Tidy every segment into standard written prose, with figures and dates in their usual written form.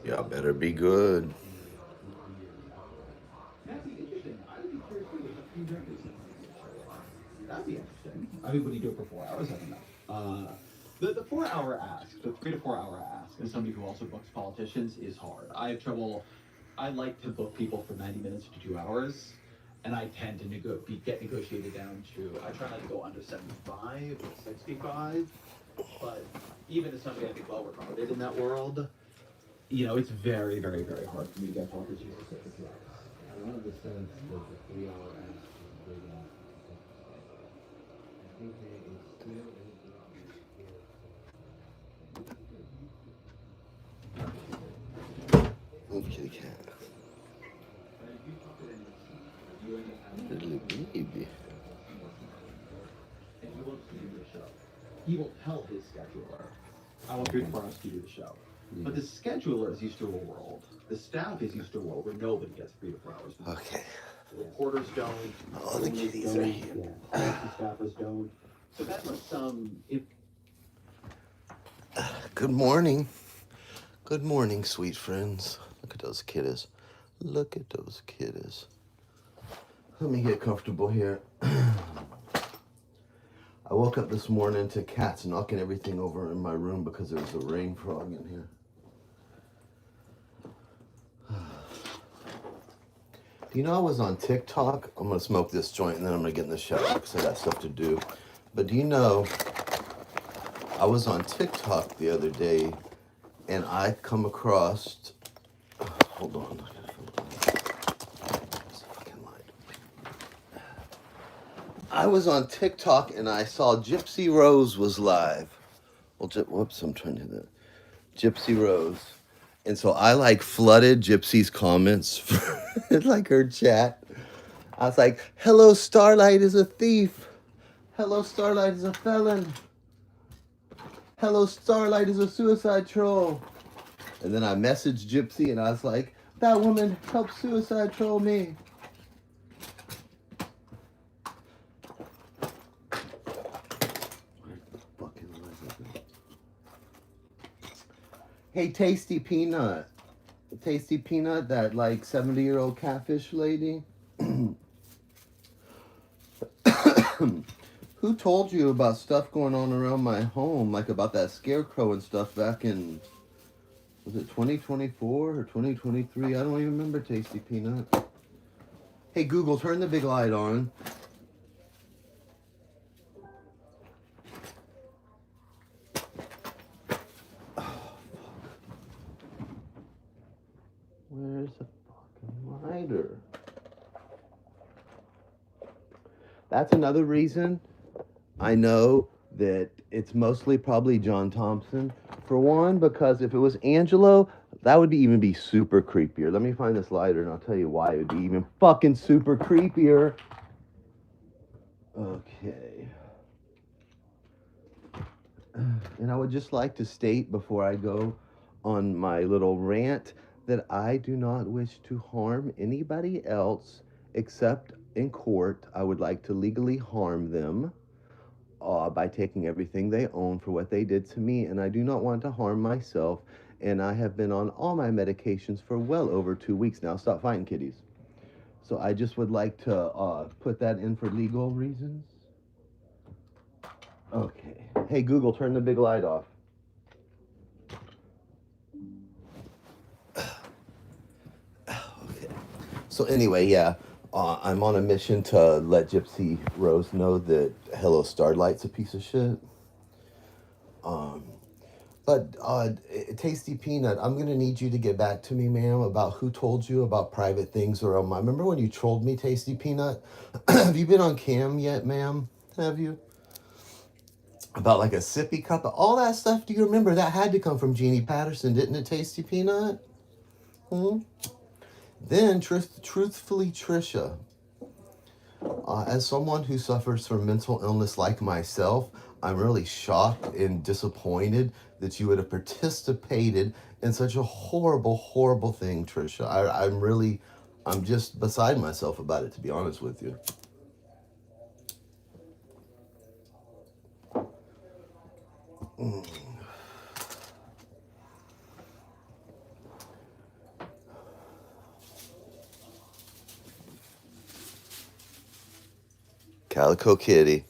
Y'all better be good. That'd be interesting. I mean, would you do it for 4 hours? I don't know. The 4 hour ask, the 3 to 4 hour ask, as somebody who also books politicians, is hard. I have trouble. I like to book people for 90 minutes to 2 hours, and I tend to get negotiated down to. I try not to go under 75 or 65, but even as somebody I think well regarded in that world, it's very, very, very hard for me to get politicians to sit for 2 hours. One of the sense that the 3 hour ask is big enough. Move kitty cat. Little baby. He will tell his scheduler, I want 3 to 4 hours to do the show. But the scheduler is used to a world. The staff is used to a world where nobody gets 3 to 4 hours. Okay. The reporters don't. Oh, the kitties are here. The staffers don't. So that's like Good morning. Good morning, sweet friends. Look at those kitties. Look at those kitties. Let me get comfortable here. I woke up this morning to cats knocking everything over in my room because there was a rain frog in here. Do you know I was on TikTok? I'm going to smoke this joint and then I'm going to get in the shower because I got stuff to do. But do you know, I was on TikTok the other day and I come across, hold on. I was on TikTok and I saw Gypsy Rose was live. Well, whoops, I'm trying to do that. Gypsy Rose. And so I flooded Gypsy's comments for her chat. I was like, hello, Starlight is a thief. Hello, Starlight is a felon. Hello, Starlight is a suicide troll. And then I messaged Gypsy and I was like, that woman helped suicide troll me. Hey, Tasty Peanut. Tasty Peanut, that 70-year-old catfish lady. Who told you about stuff going on around my home, about that scarecrow and stuff back in, was it 2024 or 2023? I don't even remember, Tasty Peanut. Hey, Google, turn the big light on. Where's the fucking lighter? That's another reason I know that it's mostly probably John Thompson. For one, because if it was Angelo, that would even be super creepier. Let me find this lighter and I'll tell you why it would be even fucking super creepier. Okay. And I would just like to state before I go on my little rant that I do not wish to harm anybody else except in court. I would like to legally harm them by taking everything they own for what they did to me, and I do not want to harm myself, and I have been on all my medications for well over 2 weeks now. Stop fighting, kitties. So I just would like to put that in for legal reasons. Okay. Hey, Google, turn the big light off. Okay. So anyway, yeah, I'm on a mission to let Gypsy Rose know that Hello Starlight's a piece of shit. But Tasty Peanut, I'm gonna need you to get back to me, ma'am, about who told you about private things around my. Remember when you trolled me, Tasty Peanut? Have you been on cam yet, ma'am? Have you? About a sippy cup, all that stuff. Do you remember that had to come from Jeannie Patterson, didn't it, Tasty Peanut? Then, truthfully, Trisha, as someone who suffers from mental illness like myself, I'm really shocked and disappointed that you would have participated in such a horrible, horrible thing, Trisha. I'm really I'm just beside myself about it, to be honest with you. Calico Kitty.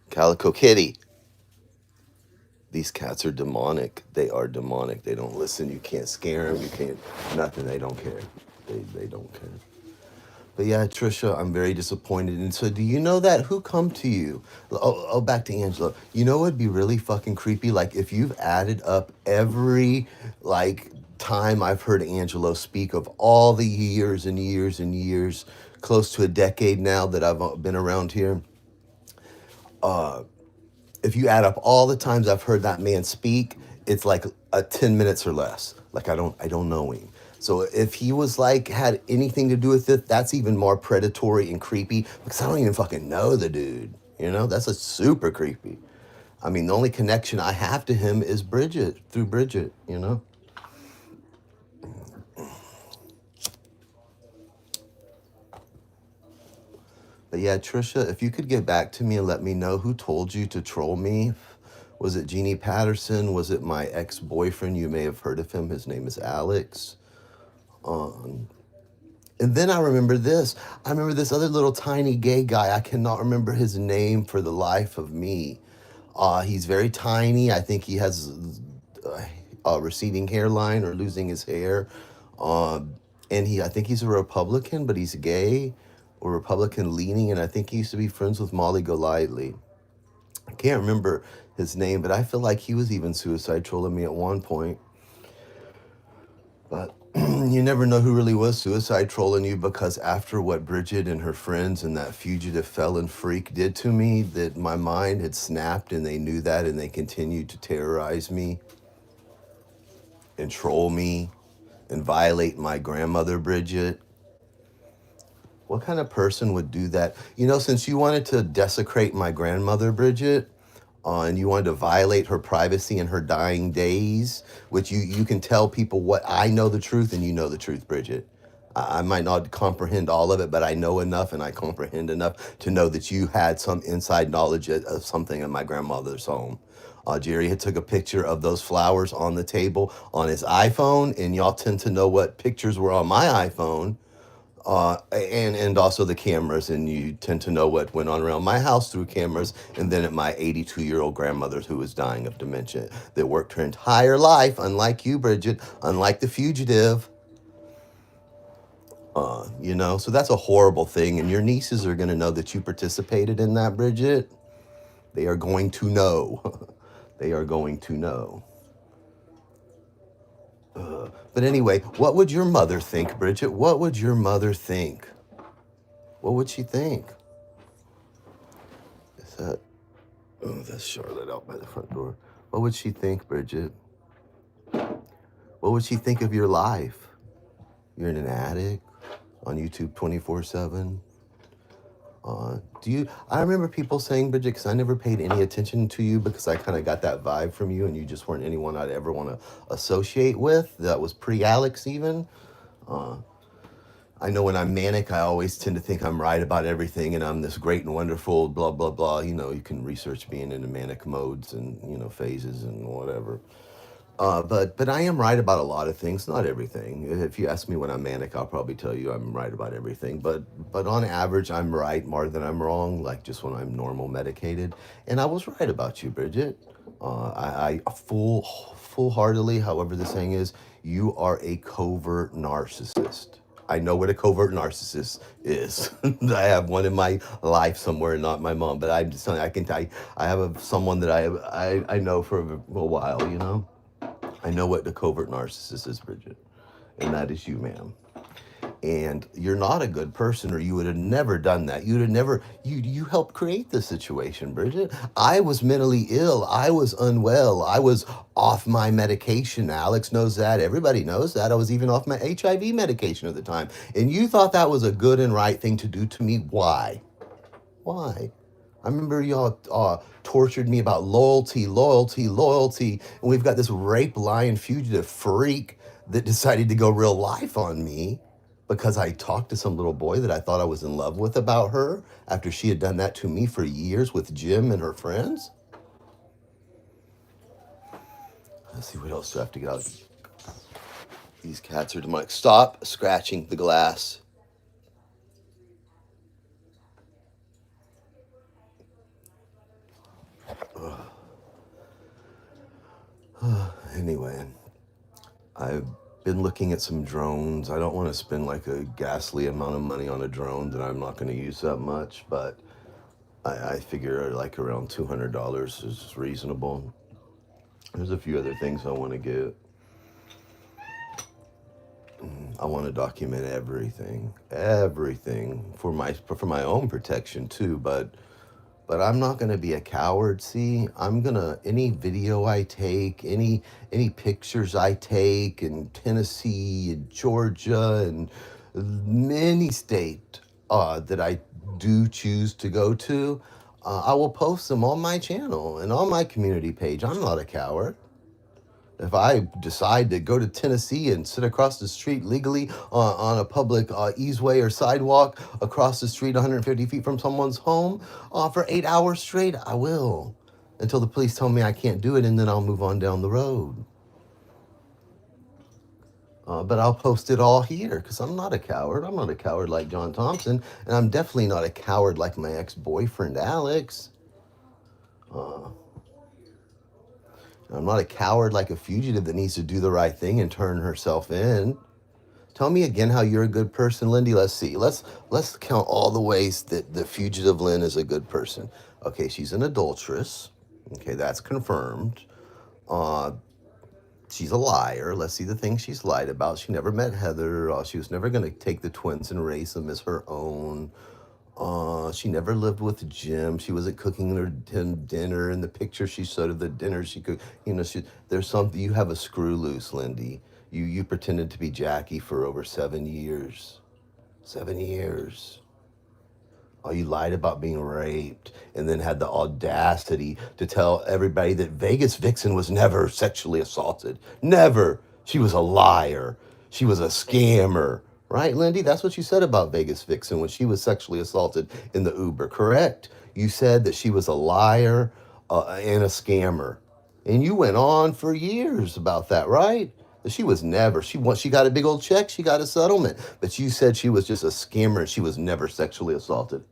Calico Kitty. These cats are demonic. They are demonic. They don't listen. You can't scare them. You can't, nothing. They don't care. They don't care. But yeah, Trisha, I'm very disappointed. And so, do you know that? Who come to you? Back to Angela. You know what'd be really fucking creepy? Like, if you've added up every, like, time I've heard Angelo speak of all the years and years and years, close to a decade now that I've been around here, if you add up all the times I've heard that man speak, it's like 10 minutes or less. Like I don't know him. So if he was like had anything to do with it, that's even more predatory and creepy because I don't even fucking know the dude. You know, that's a super creepy. I mean, the only connection I have to him is Bridget, through Bridget, you know? But yeah, Trisha, if you could get back to me and let me know who told you to troll me. Was it Jeannie Patterson? Was it my ex-boyfriend? You may have heard of him. His name is Alex. Um, and then I remember this. I remember this other little tiny gay guy. I cannot remember his name for the life of me. He's very tiny. I think he has a receding hairline or losing his hair. Um, and I think he's a Republican, but he's gay or Republican leaning. And I think he used to be friends with Molly Golightly. I can't remember his name, but I feel like he was even suicide trolling me at one point. But you never know who really was suicide trolling you because after what Bridget and her friends and that fugitive felon freak did to me, that my mind had snapped and they knew that and they continued to terrorize me and troll me and violate my grandmother, Bridget. What kind of person would do that? You know, since you wanted to desecrate my grandmother, Bridget, and you wanted to violate her privacy in her dying days, which you can tell people what I know the truth and you know the truth, Bridget. I might not comprehend all of it, but I know enough and I comprehend enough to know that you had some inside knowledge of something in my grandmother's home. Jerry had took a picture of those flowers on the table on his iPhone, and y'all tend to know what pictures were on my iPhone and also the cameras, and you tend to know what went on around my house through cameras, and then at my 82-year-old grandmother who was dying of dementia, that worked her entire life, unlike you, Bridget, unlike the fugitive. You know, so that's a horrible thing, and your nieces are going to know that you participated in that, Bridget. They are going to know. They are going to know. But anyway, what would your mother think, Bridget? What would your mother think? What would she think? Is that Oh, that's Charlotte out by the front door. What would she think, Bridget? What would she think of your life? You're in an attic on YouTube 24/7. I remember people saying, Bridget, because I never paid any attention to you because I kind of got that vibe from you and you just weren't anyone I'd ever want to associate with. That was pre-Alex even. Uh, I know when I'm manic, I always tend to think I'm right about everything and I'm this great and wonderful, blah, blah, blah. You know, you can research being in the manic modes and, you know, phases and whatever. But I am right about a lot of things, not everything. If you ask me when I'm manic, I'll probably tell you I'm right about everything. But on average, I'm right more than I'm wrong, like just when I'm normal medicated. And I was right about you, Bridget. I full heartedly, however the saying is, you are a covert narcissist. I know what a covert narcissist is. I have one in my life somewhere, not my mom, but I'm just telling you, I can tell you, I have someone that I know for a while, you know. I know what the covert narcissist is, Bridget, and that is you, ma'am. And you're not a good person, or you would have never done that. You'd have never. You helped create this situation, Bridget. I was mentally ill. I was unwell. I was off my medication. Alex knows that. Everybody knows that. I was even off my HIV medication at the time. And you thought that was a good and right thing to do to me. Why? Why? I remember y'all tortured me about loyalty, loyalty, loyalty. And we've got this rape, lion, fugitive freak that decided to go real life on me. because I talked to some little boy that I thought I was in love with about her after she had done that to me for years with Jim and her friends. Let's see, what else do I have to get out? These cats are demonic. Stop scratching the glass. Anyway, I've been looking at some drones. I don't want to spend like a ghastly amount of money on a drone that I'm not going to use that much, but I figure like around $200 is reasonable. There's a few other things I want to get. I want to document everything for my own protection too. But I'm not gonna be a coward. See, I'm gonna any video I take, any pictures I take in Tennessee and Georgia and many state that I do choose to go to, I will post them on my channel and on my community page. I'm not a coward. If I decide to go to Tennessee and sit across the street legally on a public easeway or sidewalk across the street 150 feet from someone's home for 8 hours straight, I will. Until the police tell me I can't do it, and then I'll move on down the road. But I'll post it all here because I'm not a coward. I'm not a coward like John Thompson, and I'm definitely not a coward like my ex-boyfriend, Alex. I'm not a coward like a fugitive that needs to do the right thing and turn herself in. Tell me again how you're a good person, Lindy. Let's see. Let's count all the ways that the fugitive Lynn is a good person. Okay, she's an adulteress. Okay, that's confirmed. Uh, she's a liar. Let's see the things she's lied about. She never met Heather. She was never going to take the twins and raise them as her own. She never lived with Jim. She wasn't cooking her dinner. In the picture she showed of the dinner she cooked, there's something. You have a screw loose, Lindy. You pretended to be Jackie for over 7 years. 7 years. Oh, you lied about being raped and then had the audacity to tell everybody that Vegas Vixen was never sexually assaulted. Never. She was a liar. She was a scammer. Right, Lindy? That's what you said about Vegas Vixen when she was sexually assaulted in the Uber, correct? You said that she was a liar and a scammer. And you went on for years about that, right? That she was never, she got a big old check, she got a settlement. But you said she was just a scammer and she was never sexually assaulted.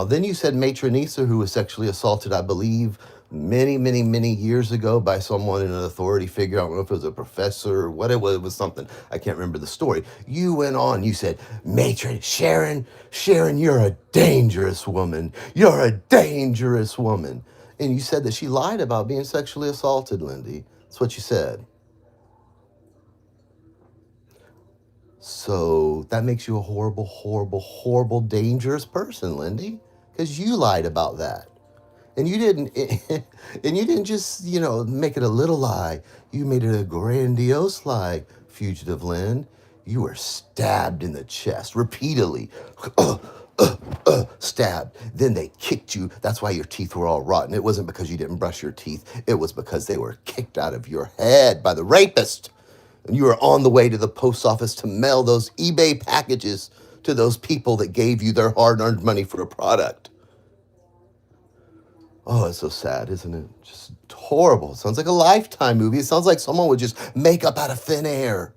Then you said Matronisa, who was sexually assaulted, I believe, many years ago by someone in an authority figure. I don't know if it was a professor or what it was something. I can't remember the story. You went on, you said, Sharon, you're a dangerous woman. You're a dangerous woman. And you said that she lied about being sexually assaulted, Lindy. That's what you said. So that makes you a horrible, dangerous person, Lindy, because you lied about that. And you didn't, and you didn't just, make it a little lie. You made it a grandiose lie, Fugitive Lynn. You were stabbed in the chest repeatedly. Stabbed. Then they kicked you. That's why your teeth were all rotten. It wasn't because you didn't brush your teeth. It was because they were kicked out of your head by the rapist. And you were on the way to the post office to mail those eBay packages to those people that gave you their hard-earned money for a product. Oh, it's so sad, isn't it? Just horrible. It sounds like a Lifetime movie. It sounds like someone would just make up out of thin air.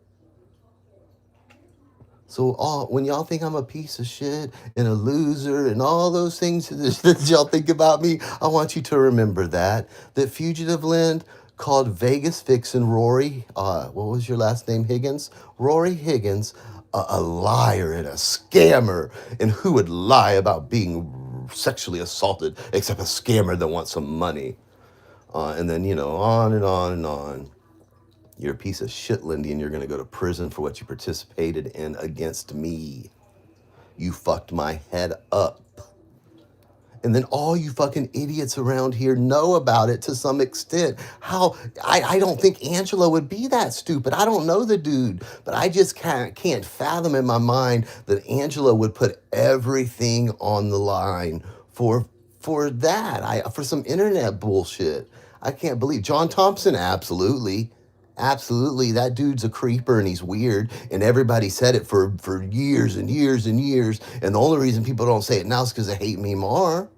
So when y'all think I'm a piece of shit and a loser and all those things that y'all think about me, I want you to remember that Fugitive Lynn called Vegas Vixen Rory, what was your last name, Higgins? Rory Higgins, a liar and a scammer. And who would lie about being sexually assaulted except a scammer that wants some money? And then, on and on and on. You're a piece of shit, Lindy, and you're going to go to prison for what you participated in against me. You fucked my head up. And then all you fucking idiots around here know about it to some extent. I don't think Angela would be that stupid. I don't know the dude, but I just can't fathom in my mind that Angela would put everything on the line for some internet bullshit. I can't believe John Thompson, absolutely. Absolutely, that dude's a creeper and he's weird, and everybody said it for years and years and years. And the only reason people don't say it now is because they hate me more.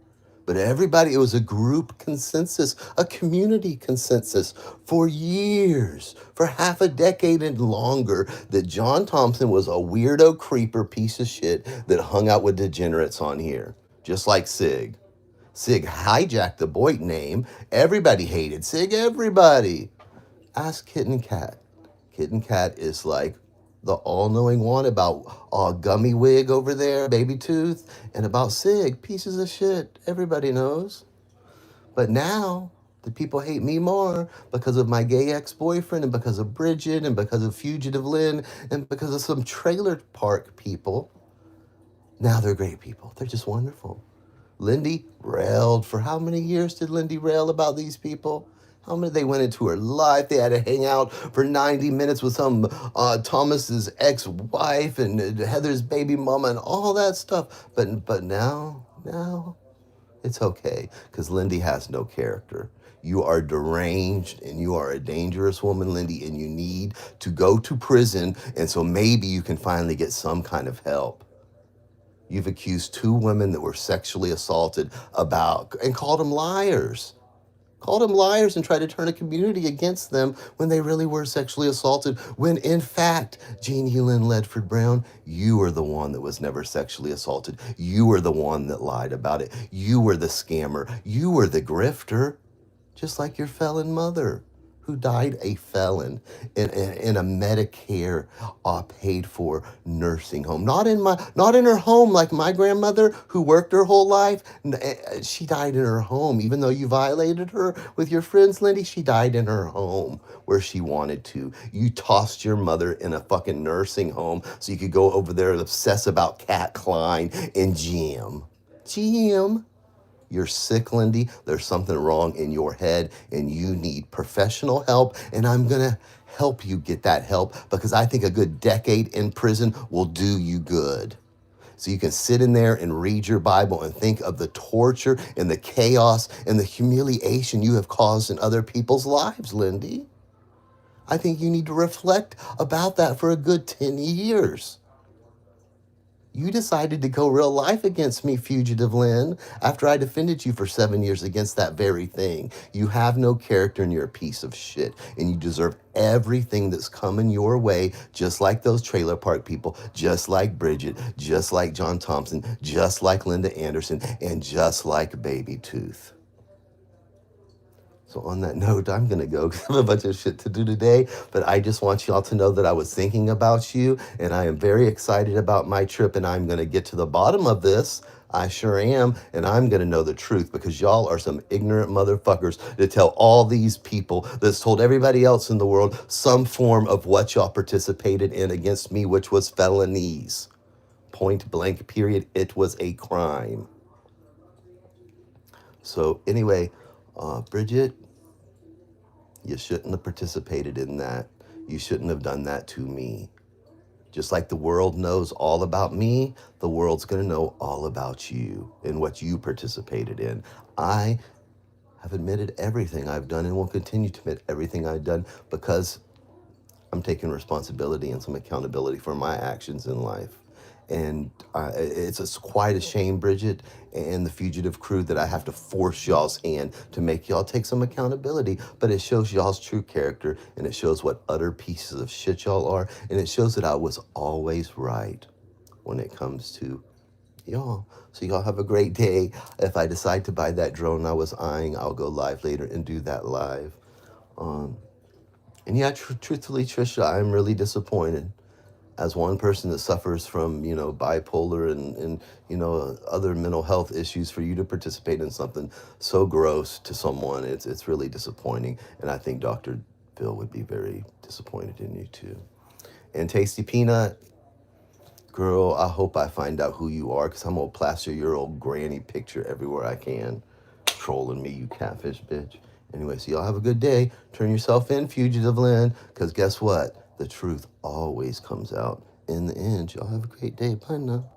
But everybody, it was a group consensus, a community consensus for years, for half a decade and longer, that John Thompson was a weirdo creeper piece of shit that hung out with degenerates on here, just like Sig. Sig hijacked the Boyd name. Everybody hated Sig, everybody. Ask Kitten Cat. Kitten Cat is like the all-knowing one about Gummy Wig over there, Baby Tooth, and about Sig, pieces of shit. Everybody knows. But now the people hate me more because of my gay ex-boyfriend and because of Bridget and because of Fugitive Lynn and because of some trailer park people. Now they're great people. They're just wonderful. Lindy railed for how many years did Lindy rail about these people? How many they went into her life? They had to hang out for 90 minutes with some Thomas's ex-wife and Heather's baby mama and all that stuff. But now it's okay because Lindy has no character. You are deranged and you are a dangerous woman, Lindy, and you need to go to prison. And so maybe you can finally get some kind of help. You've accused 2 women that were sexually assaulted about and called them liars. Called them liars and tried to turn a community against them when they really were sexually assaulted. When in fact, Jeannie Lynn Ledford Brown, you were the one that was never sexually assaulted. You were the one that lied about it. You were the scammer. You were the grifter, just like your felon mother, who died a felon in a Medicare paid for nursing home. Not in her home like my grandmother who worked her whole life. She died in her home. Even though you violated her with your friends, Lindy, she died in her home where she wanted to. You tossed your mother in a fucking nursing home so you could go over there and obsess about Cat Klein and Jim. Jim. You're sick, Lindy. There's something wrong in your head and you need professional help. And I'm going to help you get that help because I think a good decade in prison will do you good. So you can sit in there and read your Bible and think of the torture and the chaos and the humiliation you have caused in other people's lives, Lindy. I think you need to reflect about that for a good 10 years. You decided to go real life against me, Fugitive Lynn, after I defended you for 7 years against that very thing. You have no character and you're a piece of shit. And you deserve everything that's coming your way, just like those trailer park people, just like Bridget, just like John Thompson, just like Linda Anderson, and just like Baby Tooth. So on that note, I'm going to go because I have a bunch of shit to do today. But I just want y'all to know that I was thinking about you. And I am very excited about my trip. And I'm going to get to the bottom of this. I sure am. And I'm going to know the truth because y'all are some ignorant motherfuckers to tell all these people that's told everybody else in the world some form of what y'all participated in against me, which was felonies. Point blank, period. It was a crime. So anyway, Bridget, you shouldn't have participated in that. You shouldn't have done that to me. Just like the world knows all about me, the world's going to know all about you and what you participated in. I have admitted everything I've done and will continue to admit everything I've done because I'm taking responsibility and some accountability for my actions in life. And it's quite a shame, Bridget and the Fugitive crew, that I have to force y'all's hand to make y'all take some accountability. But it shows y'all's true character, and it shows what utter pieces of shit y'all are, and it shows that I was always right when it comes to y'all. So y'all have a great day. If I decide to buy that drone I was eyeing, I'll go live later and do that live. And yeah, truthfully, Trisha, I'm really disappointed. As one person that suffers from, bipolar and other mental health issues, for you to participate in something so gross to someone, it's really disappointing. And I think Dr. Bill would be very disappointed in you too. And Tasty Peanut, girl, I hope I find out who you are because I'm going to plaster your old granny picture everywhere I can. Trolling me, you catfish bitch. Anyway, so y'all have a good day. Turn yourself in, Fugitive Land, because guess what? The truth always comes out in the end. Y'all have a great day. Bye now.